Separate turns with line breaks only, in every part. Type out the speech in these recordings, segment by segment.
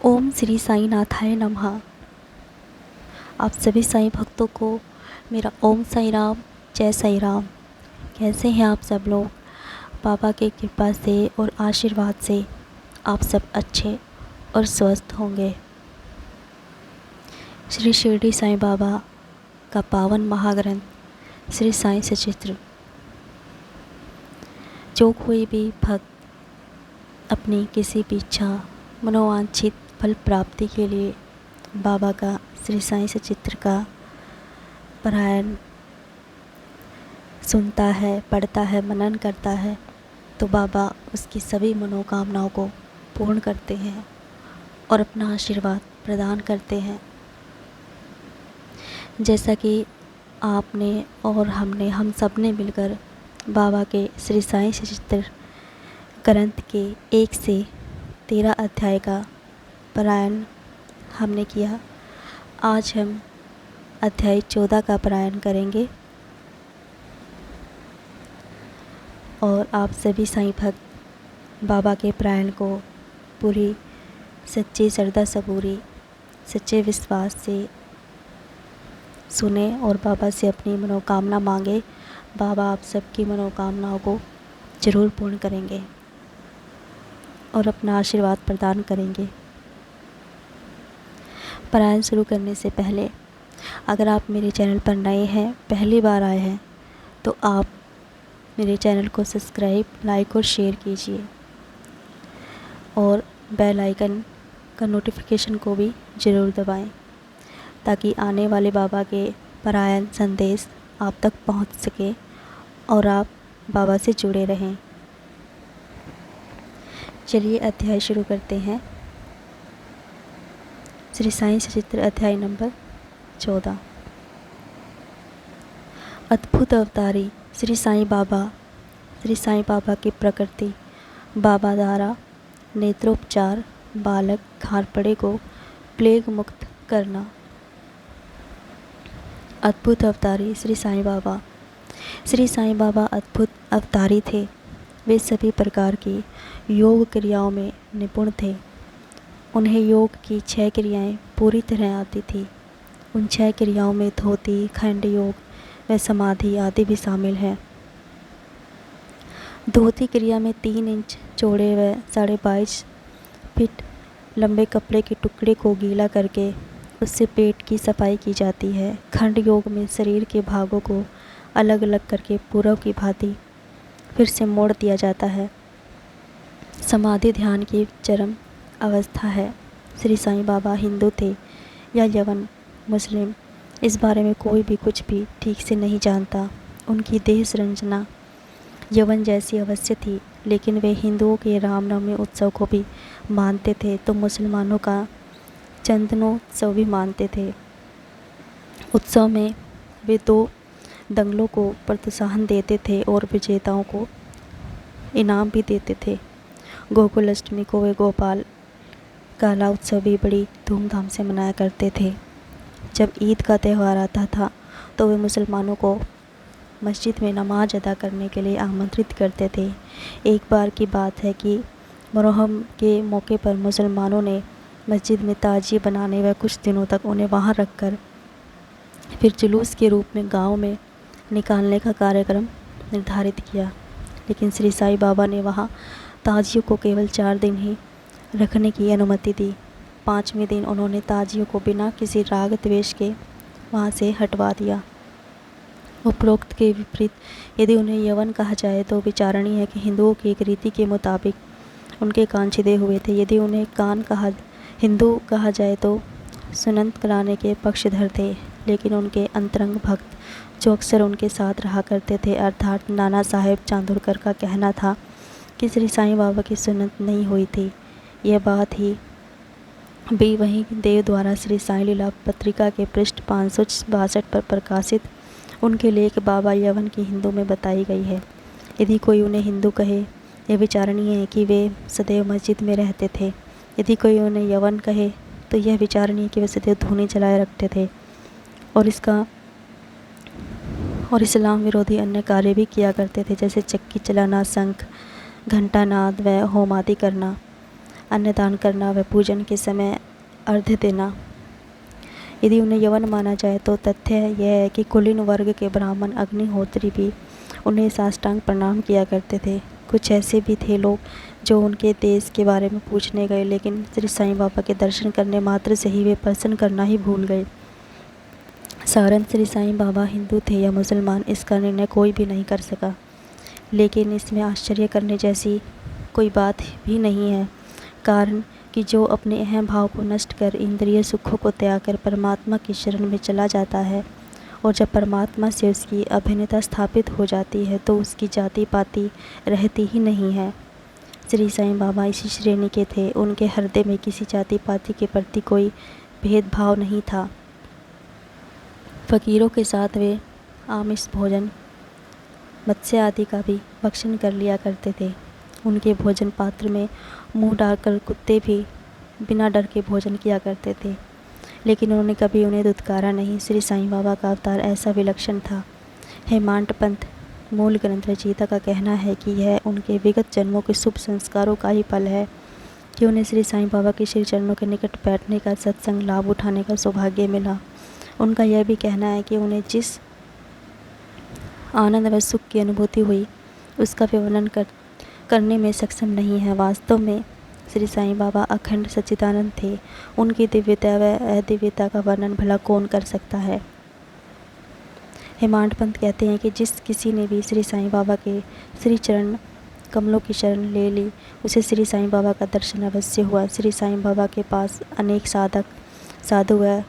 ओम श्री साईं नाथाय नमः। आप सभी साईं भक्तों को मेरा ओम साईं राम, जय साईं राम। कैसे हैं आप सब लोग? बाबा की कृपा से और आशीर्वाद से आप सब अच्छे और स्वस्थ होंगे। श्री शिरडी साईं बाबा का पावन महाग्रंथ श्री साईं सचित्र। जो कोई भी भक्त अपनी किसी भी इच्छा मनोवांछित फल प्राप्ति के लिए बाबा का श्री साईं सचित्र का पारायण सुनता है, पढ़ता है, मनन करता है, तो बाबा उसकी सभी मनोकामनाओं को पूर्ण करते हैं और अपना आशीर्वाद प्रदान करते हैं। जैसा कि आपने और हम सब ने मिलकर बाबा के श्री साईं सचित्र ग्रंथ के 1 से 13 अध्याय का पारायण हमने किया। आज हम अध्याय 14 का पारायण करेंगे और आप सभी साईं भक्त बाबा के पारायण को पूरी सच्ची श्रद्धा सबूरी सच्चे विश्वास से सुने और बाबा से अपनी मनोकामना मांगे। बाबा आप सबकी मनोकामनाओं को ज़रूर पूर्ण करेंगे और अपना आशीर्वाद प्रदान करेंगे। पारायण शुरू करने से पहले अगर आप मेरे चैनल पर नए हैं, पहली बार आए हैं, तो आप मेरे चैनल को सब्सक्राइब, लाइक और शेयर कीजिए और बेल आइकन का नोटिफिकेशन को भी ज़रूर दबाएं ताकि आने वाले बाबा के पारायण संदेश आप तक पहुंच सके और आप बाबा से जुड़े रहें। चलिए अध्याय शुरू करते हैं। श्री साईं सचित्र अध्याय नंबर 14। अद्भुत अवतारी श्री साईं बाबा की प्रकृति। बाबा द्वारा नेत्रोपचार। बालक घारपड़े को प्लेग मुक्त करना। अद्भुत अवतारी श्री साईं बाबा अद्भुत अवतारी थे। वे सभी प्रकार की योग क्रियाओं में निपुण थे। उन्हें योग की 6 क्रियाएं पूरी तरह आती थी। उन 6 क्रियाओं में धोती, खंड योग व समाधि आदि भी शामिल है। धोती क्रिया में 3 इंच चौड़े व 22.5 फीट लंबे कपड़े के टुकड़े को गीला करके उससे पेट की सफाई की जाती है। खंड योग में शरीर के भागों को अलग अलग करके पूरव की भांति फिर से मोड़ दिया जाता है। समाधि ध्यान की चरम अवस्था है। श्री साईं बाबा हिंदू थे या यवन मुस्लिम, इस बारे में कोई भी कुछ भी ठीक से नहीं जानता। उनकी देह संरचना यवन जैसी अवश्य थी, लेकिन वे हिंदुओं के रामनवमी उत्सव को भी मानते थे तो मुसलमानों का चंदनोत्सव भी मानते थे। उत्सव में वे 2 दंगलों को प्रोत्साहन देते थे और विजेताओं को इनाम भी देते थे। गोकुल अष्टमी को वे गोपाल काला उत्सव भी बड़ी धूमधाम से मनाया करते थे। जब ईद का त्यौहार आता था तो वे मुसलमानों को मस्जिद में नमाज अदा करने के लिए आमंत्रित करते थे। एक बार की बात है कि मुहर्रम के मौके पर मुसलमानों ने मस्जिद में ताजिए बनाने व कुछ दिनों तक उन्हें वहां रखकर फिर जुलूस के रूप में गांव में निकालने का कार्यक्रम निर्धारित किया। लेकिन श्री साईं बाबा ने वहां ताजियों को केवल 4 दिन ही रखने की अनुमति दी। 5वें दिन उन्होंने ताजियों को बिना किसी राग द्वेष के वहां से हटवा दिया। उपरोक्त के विपरीत यदि उन्हें यवन कहा जाए तो विचारणीय है कि हिंदुओं की एक रीति के मुताबिक उनके कान छिदे हुए थे। यदि उन्हें हिंदू कहा जाए तो सुनंत कराने के पक्षधर थे। लेकिन उनके अंतरंग भक्त जो अक्सर उनके साथ रहा करते थे, अर्थात नाना साहेब चांदोरकर का कहना था कि श्री साईं बाबा की सुन्नत नहीं हुई थी। यह बात ही भी वहीं देव द्वारा श्री साईं लीला पत्रिका के पृष्ठ 562 पर प्रकाशित उनके लेख बाबा यवन की हिंदू में बताई गई है। यदि कोई उन्हें हिंदू कहे, यह विचारणीय है कि वे सदैव मस्जिद में रहते थे। यदि कोई उन्हें यवन कहे तो यह विचारणीय कि वे सदैव धूनी जलाए रखते थे और इस्लाम विरोधी अन्य कार्य भी किया करते थे, जैसे चक्की चलाना, शंख घंटानाद व होम आदि करना। अन्नदान करना व पूजन के समय अर्घ्य देना। यदि उन्हें यवन माना जाए तो तथ्य यह है कि कुलीन वर्ग के ब्राह्मण अग्निहोत्री भी उन्हें साष्टांग प्रणाम किया करते थे। कुछ ऐसे भी थे लोग जो उनके देश के बारे में पूछने गए, लेकिन श्री साईं बाबा के दर्शन करने मात्र से ही वे प्रश्न करना ही भूल गए। सारण श्री साईं बाबा हिंदू थे या मुसलमान, इसका निर्णय कोई भी नहीं कर सका, लेकिन इसमें आश्चर्य करने जैसी कोई बात भी नहीं है। कारण कि जो अपने अहम भाव को नष्ट कर इंद्रिय सुखों को त्याग कर परमात्मा की शरण में चला जाता है, और जब परमात्मा से उसकी अभिन्नता स्थापित हो जाती है तो उसकी जाति पाति रहती ही नहीं है। श्री साईं बाबा इसी श्रेणी के थे। उनके हृदय में किसी जाति पाति के प्रति कोई भेदभाव नहीं था। फकीरों के साथ वे आमिष भोजन, मत्स्य आदि का भी भक्षण कर लिया करते थे। उनके भोजन पात्र में मुंह डालकर कुत्ते भी बिना डर के भोजन किया करते थे, लेकिन उन्होंने कभी उन्हें दुत्कारा नहीं। श्री साईं बाबा का अवतार ऐसा विलक्षण था। हेमांत पंथ मूल ग्रंथ रचयिता का कहना है कि यह उनके विगत जन्मों के शुभ संस्कारों का ही फल है कि उन्हें श्री साईं बाबा के श्री चरणों के निकट बैठने का, सत्संग लाभ उठाने का सौभाग्य मिला। उनका यह भी कहना है कि उन्हें जिस आनंद व सुख की अनुभूति हुई उसका वे वर्णन करने में सक्षम नहीं है। वास्तव में श्री साईं बाबा अखंड सच्चिदानंद थे। उनकी दिव्यता व अदिव्यता का वर्णन भला कौन कर सकता है। हेमांत पंत कहते हैं कि जिस किसी ने भी श्री साईं बाबा के श्री चरण कमलों की शरण ले ली, उसे श्री साईं बाबा का दर्शन अवश्य हुआ। श्री साईं बाबा के पास अनेक साधु व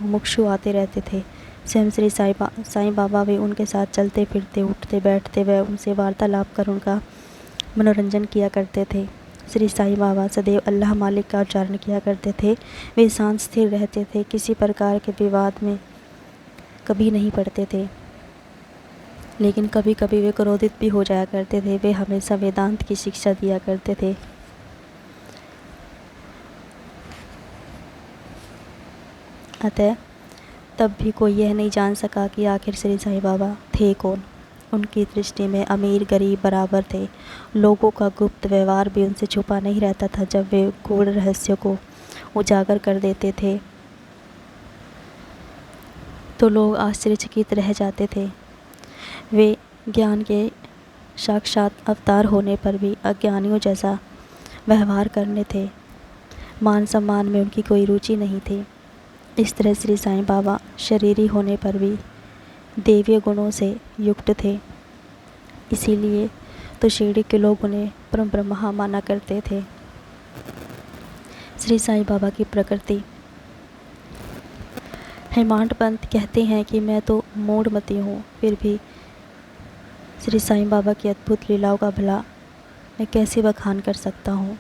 मुमुक्षु आते रहते थे। स्वयं श्री साईं बाबा भी उनके साथ चलते फिरते, उठते बैठते व उनसे वार्तालाप कर उनका मनोरंजन किया करते थे। श्री साईं बाबा सदैव अल्लाह मालिक का उच्चारण किया करते थे। वे शांत स्थिर रहते थे, किसी प्रकार के विवाद में कभी नहीं पड़ते थे, लेकिन कभी कभी वे क्रोधित भी हो जाया करते थे। वे हमेशा वेदांत की शिक्षा दिया करते थे। अतः तब भी कोई यह नहीं जान सका कि आखिर श्री साईं बाबा थे कौन। उनकी दृष्टि में अमीर गरीब बराबर थे। लोगों का गुप्त व्यवहार भी उनसे छुपा नहीं रहता था। जब वे गूढ़ रहस्यों को उजागर कर देते थे तो लोग आश्चर्यचकित रह जाते थे। वे ज्ञान के साक्षात अवतार होने पर भी अज्ञानियों जैसा व्यवहार करने थे। मान सम्मान में उनकी कोई रुचि नहीं थी। इस तरह श्री साईं बाबा शरीरी होने पर भी देवीय गुणों से युक्त थे। इसीलिए तो शिरडी के लोग उन्हें परम ब्रह्मा माना करते थे। श्री साईं बाबा की प्रकृति। हेमांत पंत कहते हैं कि मैं तो मूढ़मती हूँ, फिर भी श्री साईं बाबा की अद्भुत लीलाओं का भला मैं कैसे बखान कर सकता हूँ।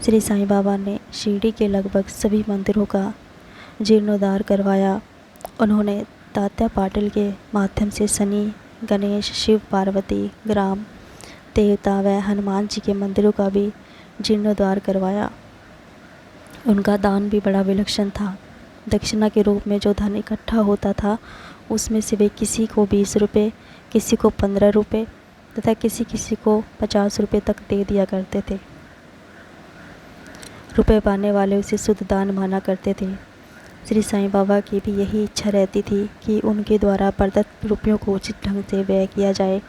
श्री साईं बाबा ने शिरडी के लगभग सभी मंदिरों का जीर्णोद्धार करवाया। उन्होंने तात्या पाटिल के माध्यम से शनि, गणेश, शिव पार्वती, ग्राम देवता व हनुमान जी के मंदिरों का भी जीर्णोद्धार करवाया। उनका दान भी बड़ा विलक्षण था। दक्षिणा के रूप में जो धन इकट्ठा होता था उसमें से वे किसी को 20 रुपये, किसी को 15 रुपये तथा किसी किसी को 50 रुपये तक दे दिया करते थे। रुपए पाने वाले उसे शुद्ध दान माना करते थे। श्री साईं बाबा की भी यही इच्छा रहती थी कि उनके द्वारा प्रदत्त रुपयों को उचित ढंग से व्यय किया जाए।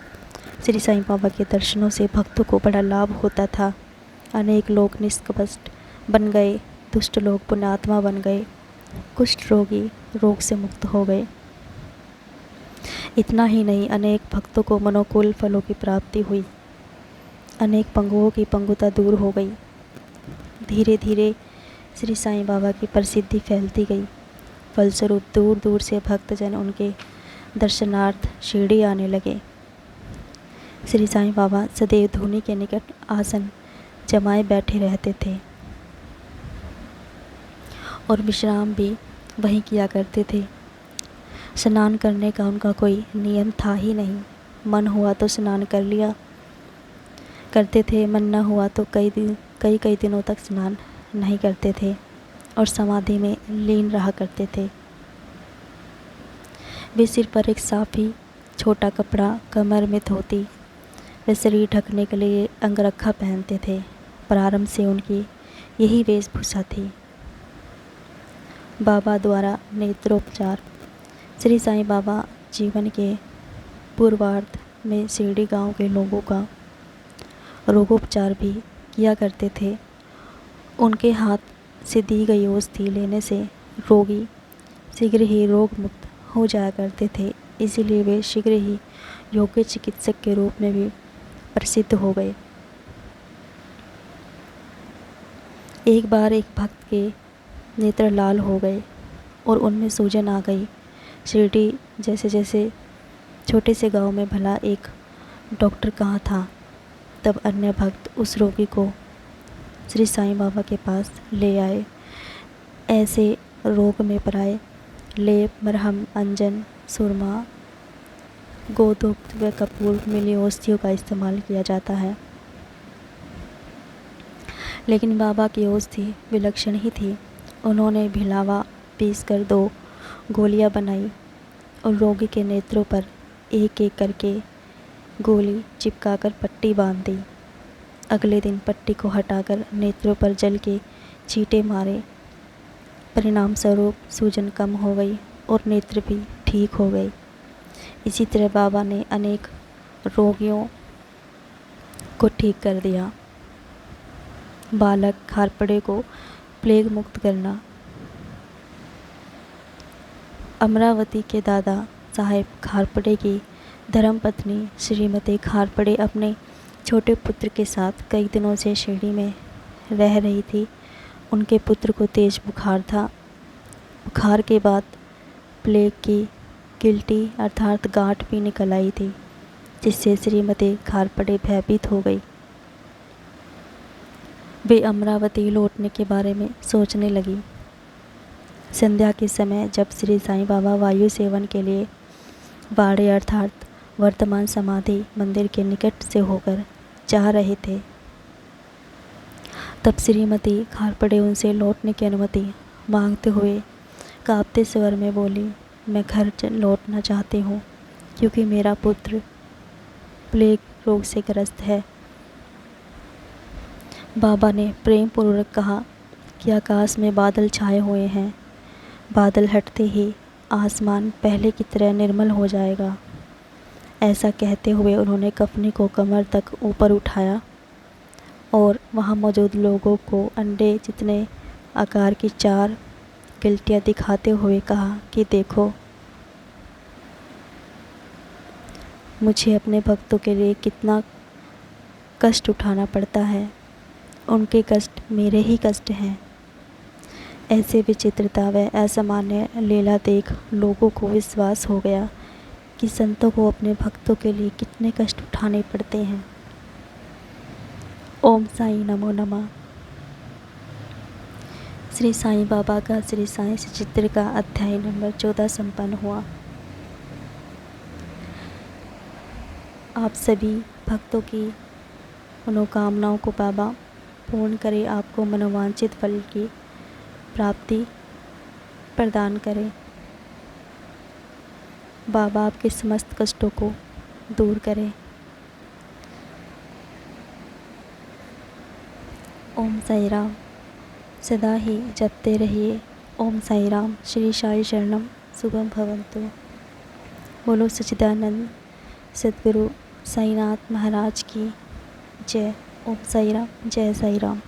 श्री साईं बाबा के दर्शनों से भक्तों को बड़ा लाभ होता था। अनेक लोग निष्कपट बन गए, दुष्ट लोग पुण्यात्मा बन गए, कुष्ठ रोगी रोग से मुक्त हो गए। इतना ही नहीं, अनेक भक्तों को मनोकूल फलों की प्राप्ति हुई। अनेक पंगुओं की पंगुता दूर हो गई। धीरे धीरे श्री साईं बाबा की प्रसिद्धि फैलती गई। फलस्वरूप दूर दूर से भक्तजन उनके दर्शनार्थ शिरडी आने लगे। श्री साईं बाबा सदैव धूनी के निकट आसन जमाए बैठे रहते थे और विश्राम भी वहीं किया करते थे। स्नान करने का उनका कोई नियम था ही नहीं। मन हुआ तो स्नान कर लिया करते थे, मन न हुआ तो कई दिनों तक स्नान नहीं करते थे और समाधि में लीन रहा करते थे। वे सिर पर एक साफी छोटा कपड़ा, कमर में धोती व शरीर ढकने के लिए अंगरखा पहनते थे। प्रारंभ से उनकी यही वेशभूषा थी। बाबा द्वारा नेत्रोपचार। श्री साईं बाबा जीवन के पूर्वार्ध में शिरडी गांव के लोगों का रोगोपचार भी किया करते थे। उनके हाथ से दी गई औषधि लेने से रोगी शीघ्र ही रोग मुक्त हो जाया करते थे, इसीलिए वे शीघ्र ही योग्य चिकित्सक के रूप में भी प्रसिद्ध हो गए। एक बार एक भक्त के नेत्र लाल हो गए और उनमें सूजन आ गई। शिरडी जैसे छोटे से गांव में भला एक डॉक्टर कहाँ था। तब अन्य भक्त उस रोगी को श्री साईं बाबा के पास ले आए। ऐसे रोग में पराए लेप, मरहम, अंजन, सुरमा, गोधूक व कपूर मिली औषधियों का इस्तेमाल किया जाता है, लेकिन बाबा की औषधि विलक्षण ही थी। उन्होंने भिलावा पीसकर 2 गोलियां बनाई और रोगी के नेत्रों पर एक एक करके गोली चिपकाकर पट्टी बांध दी। अगले दिन पट्टी को हटाकर नेत्रों पर जल के छींटे मारे। परिणाम स्वरूप सूजन कम हो गई और नेत्र भी ठीक हो गए। इसी तरह बाबा ने अनेक रोगियों को ठीक कर दिया। बालक खारपड़े को प्लेग मुक्त करना। अमरावती के दादा साहेब खारपड़े की धर्मपत्नी श्रीमती खारपड़े अपने छोटे पुत्र के साथ कई दिनों से शिरडी में रह रही थी। उनके पुत्र को तेज बुखार था। बुखार के बाद प्लेग की गिल्टी अर्थात गांठ भी निकल आई थी, जिससे श्रीमती खारपड़े भयभीत हो गई। वे अमरावती लौटने के बारे में सोचने लगी। संध्या के समय जब श्री साईं बाबा वायु सेवन के लिए बाड़े अर्थात वर्तमान समाधि मंदिर के निकट से होकर जा रहे थे, तब श्रीमती खारपड़े उनसे लौटने की अनुमति मांगते हुए कांपते स्वर में बोली, मैं घर लौटना चाहती हूँ क्योंकि मेरा पुत्र प्लेग रोग से ग्रस्त है। बाबा ने प्रेम पूर्वक कहा कि आकाश में बादल छाए हुए हैं। बादल हटते ही आसमान पहले की तरह निर्मल हो जाएगा। ऐसा कहते हुए उन्होंने कफनी को कमर तक ऊपर उठाया और वहाँ मौजूद लोगों को अंडे जितने आकार की 4 गिल्टियाँ दिखाते हुए कहा कि देखो, मुझे अपने भक्तों के लिए कितना कष्ट उठाना पड़ता है। उनके कष्ट मेरे ही कष्ट हैं। ऐसे विचित्रता व असामान्य लीला देख लोगों को विश्वास हो गया कि संतों को अपने भक्तों के लिए कितने कष्ट उठाने पड़ते हैं। ओम साईं नमो नमः। श्री साईं बाबा का श्री साईं सचित्र का अध्याय नंबर 14 संपन्न हुआ। आप सभी भक्तों की मनोकामनाओं को बाबा पूर्ण करे, आपको मनोवांछित फल की प्राप्ति प्रदान करें। बाबा आपके समस्त कष्टों को दूर करें। ओम साई राम। सदा ही जपते रहिए ओम साई राम। श्री साई शरणम शुभम भवन्तु। बोलो सच्चिदानंद सद्गुरु साईनाथ महाराज की जय। ओम साई राम। जय साई राम।